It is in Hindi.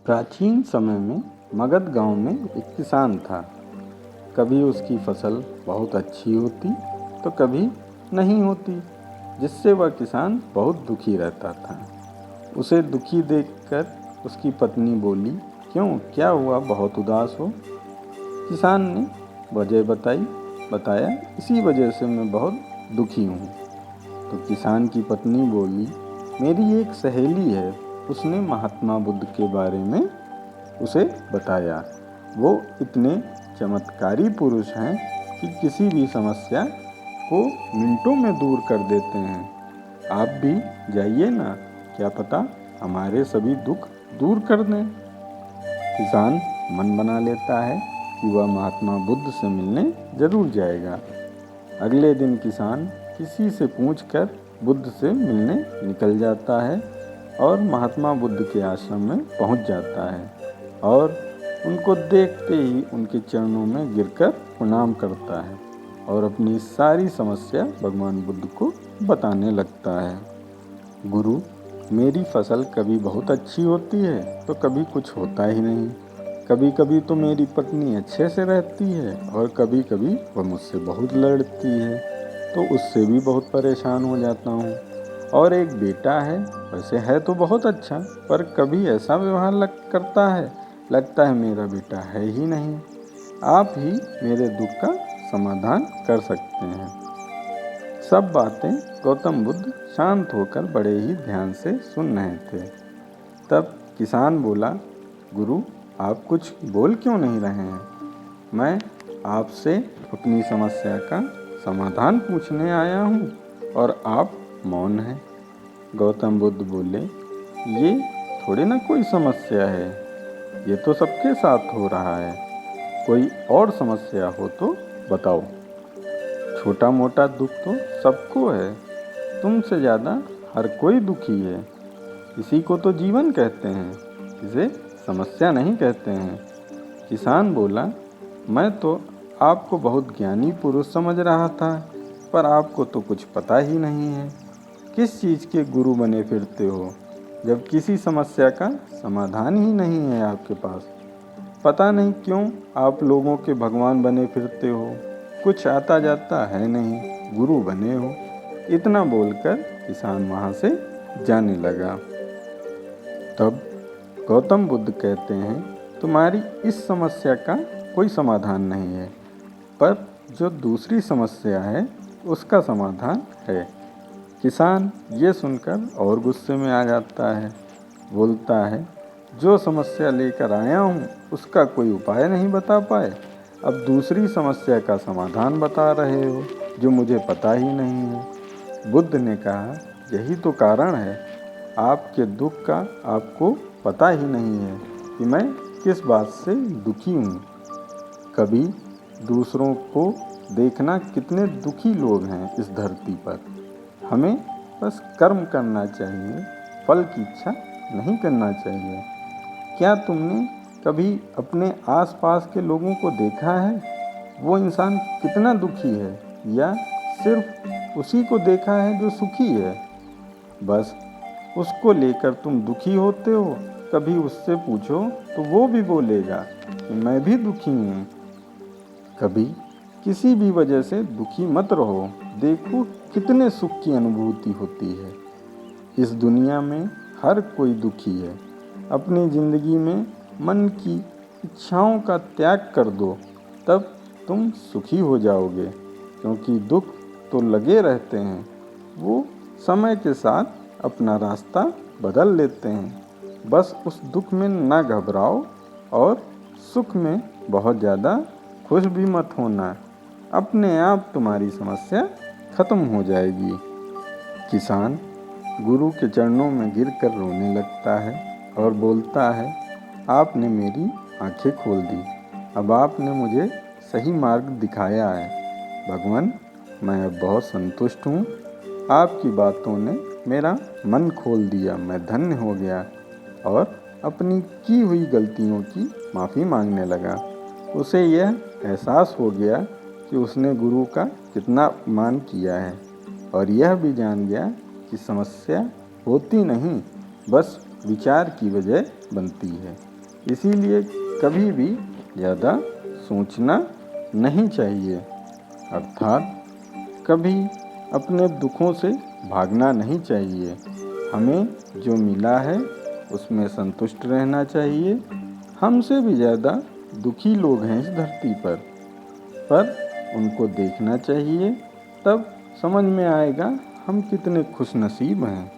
प्राचीन समय में मगध गांव में एक किसान था। कभी उसकी फसल बहुत अच्छी होती तो कभी नहीं होती, जिससे वह किसान बहुत दुखी रहता था। उसे दुखी देखकर उसकी पत्नी बोली, क्यों, क्या हुआ, बहुत उदास हो? किसान ने वजह बताया, इसी वजह से मैं बहुत दुखी हूँ। तो किसान की पत्नी बोली, मेरी एक सहेली है, उसने महात्मा बुद्ध के बारे में उसे बताया। वो इतने चमत्कारी पुरुष हैं कि किसी भी समस्या को मिनटों में दूर कर देते हैं। आप भी जाइए ना, क्या पता हमारे सभी दुख दूर कर दें। किसान मन बना लेता है कि वह महात्मा बुद्ध से मिलने जरूर जाएगा। अगले दिन किसान किसी से पूछकर बुद्ध से मिलने निकल जाता है और महात्मा बुद्ध के आश्रम में पहुंच जाता है और उनको देखते ही उनके चरणों में गिरकर प्रणाम करता है और अपनी सारी समस्या भगवान बुद्ध को बताने लगता है। गुरु, मेरी फसल कभी बहुत अच्छी होती है तो कभी कुछ होता ही नहीं। कभी कभी तो मेरी पत्नी अच्छे से रहती है और कभी कभी वह मुझसे बहुत लड़ती है, तो उससे भी बहुत परेशान हो जाता हूँ। और एक बेटा है, वैसे है तो बहुत अच्छा, पर कभी ऐसा व्यवहार करता है, लगता है मेरा बेटा है ही नहीं। आप ही मेरे दुख का समाधान कर सकते हैं। सब बातें गौतम बुद्ध शांत होकर बड़े ही ध्यान से सुन रहे थे। तब किसान बोला, गुरु, आप कुछ बोल क्यों नहीं रहे हैं? मैं आपसे अपनी समस्या का समाधान पूछने आया हूँ और आप मौन हैं। गौतम बुद्ध बोले, ये थोड़ी ना कोई समस्या है, ये तो सबके साथ हो रहा है। कोई और समस्या हो तो बताओ। छोटा मोटा दुख तो सबको है, तुमसे ज़्यादा हर कोई दुखी है। इसी को तो जीवन कहते हैं, इसे समस्या नहीं कहते हैं। किसान बोला, मैं तो आपको बहुत ज्ञानी पुरुष समझ रहा था, पर आपको तो कुछ पता ही नहीं है। किस चीज़ के गुरु बने फिरते हो जब किसी समस्या का समाधान ही नहीं है आपके पास? पता नहीं क्यों आप लोगों के भगवान बने फिरते हो, कुछ आता जाता है नहीं, गुरु बने हो। इतना बोलकर किसान वहाँ से जाने लगा। तब गौतम बुद्ध कहते हैं, तुम्हारी इस समस्या का कोई समाधान नहीं है, पर जो दूसरी समस्या है उसका समाधान है। किसान ये सुनकर और गुस्से में आ जाता है, बोलता है, जो समस्या लेकर आया हूँ उसका कोई उपाय नहीं बता पाए, अब दूसरी समस्या का समाधान बता रहे हो जो मुझे पता ही नहीं है। बुद्ध ने कहा, यही तो कारण है आपके दुख का, आपको पता ही नहीं है कि मैं किस बात से दुखी हूँ। कभी दूसरों को देखना, कितने दुखी लोग हैं इस धरती पर। हमें बस कर्म करना चाहिए, फल की इच्छा नहीं करना चाहिए। क्या तुमने कभी अपने आसपास के लोगों को देखा है, वो इंसान कितना दुखी है, या सिर्फ उसी को देखा है जो सुखी है? बस उसको लेकर तुम दुखी होते हो। कभी उससे पूछो तो वो भी बोलेगा कि मैं भी दुखी हूँ। कभी किसी भी वजह से दुखी मत रहो, देखो कितने सुख की अनुभूति होती है। इस दुनिया में हर कोई दुखी है। अपनी ज़िंदगी में मन की इच्छाओं का त्याग कर दो, तब तुम सुखी हो जाओगे। क्योंकि दुख तो लगे रहते हैं, वो समय के साथ अपना रास्ता बदल लेते हैं। बस उस दुख में ना घबराओ और सुख में बहुत ज़्यादा खुश भी मत होना, अपने आप तुम्हारी समस्या खत्म हो जाएगी। किसान गुरु के चरणों में गिरकर रोने लगता है और बोलता है, आपने मेरी आंखें खोल दी, अब आपने मुझे सही मार्ग दिखाया है। भगवान, मैं अब बहुत संतुष्ट हूँ, आपकी बातों ने मेरा मन खोल दिया, मैं धन्य हो गया और अपनी की हुई गलतियों की माफ़ी मांगने लगा। उसे यह एहसास हो गया कि उसने गुरु का कितना अपमान किया है और यह भी जान गया कि समस्या होती नहीं, बस विचार की वजह बनती है। इसीलिए कभी भी ज़्यादा सोचना नहीं चाहिए, अर्थात कभी अपने दुखों से भागना नहीं चाहिए। हमें जो मिला है उसमें संतुष्ट रहना चाहिए। हमसे भी ज़्यादा दुखी लोग हैं इस धरती पर उनको देखना चाहिए, तब समझ में आएगा हम कितने खुशनसीब हैं।